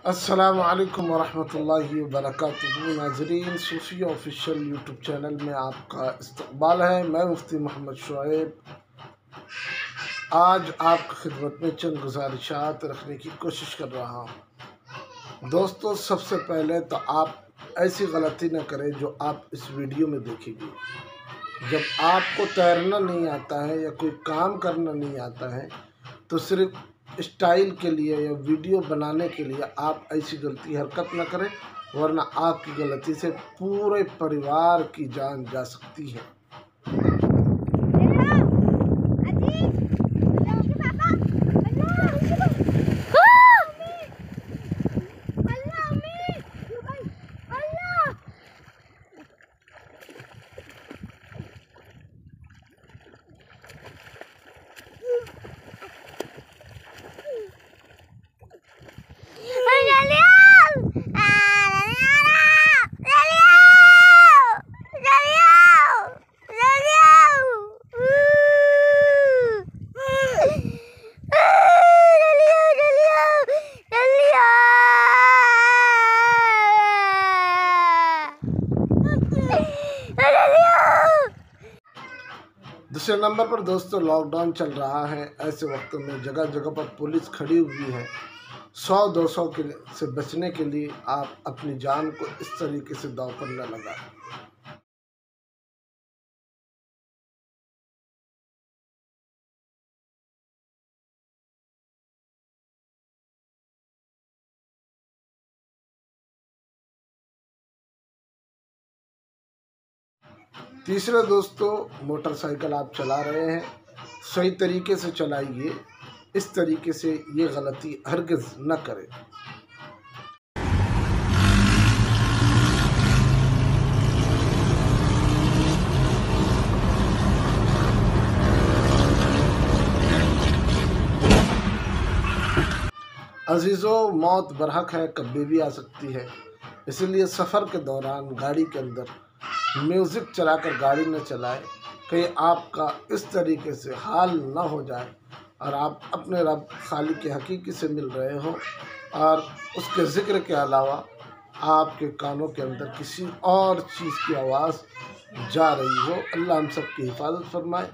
अस्सलामु अलैकुम वरहमतुल्लाहि वबरकातुहू। नाज़रीन, सूफी ऑफिशियल यूट्यूब चैनल में आपका इस्तकबाल है। मैं मुफ्ती मोहम्मद शुएब आज आपकी खिदमत में चंद गुजारिशात रखने की कोशिश कर रहा हूँ। दोस्तों, सबसे पहले तो आप ऐसी गलती न करें जो आप इस वीडियो में देखेंगे। जब आपको तैरना नहीं आता है या कोई काम करना नहीं आता है तो सिर्फ स्टाइल के लिए या वीडियो बनाने के लिए आप ऐसी गलती हरकत न करें, वरना आपकी गलती से पूरे परिवार की जान जा सकती है। दूसरे नंबर पर दोस्तों, लॉकडाउन चल रहा है। ऐसे वक्तों में जगह जगह पर पुलिस खड़ी हुई है। 100-200 से बचने के लिए आप अपनी जान को इस तरीके से दांव पर न लगाएं। तीसरा दोस्तों, मोटरसाइकिल आप चला रहे हैं, सही तरीके से चलाइए। इस तरीके से ये गलती हरगिज़ न करें। अजीज़ों, मौत बरहक है, कभी भी आ सकती है। इसलिए सफ़र के दौरान गाड़ी के अंदर म्यूज़िक चलाकर गाड़ी न चलाएं। कहीं आपका इस तरीके से हाल न हो जाए और आप अपने रब खालिक के हकीकी से मिल रहे हो और उसके ज़िक्र के अलावा आपके कानों के अंदर किसी और चीज़ की आवाज़ जा रही हो। अल्लाह हम सब की हिफाजत फरमाए।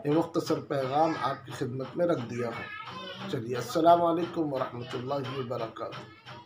ये मुख्तसर पैगाम आपकी खिदमत में रख दिया है। चलिए, अस्सलामु अलैकुम वरहमतुल्लाहि वबरकातुहू।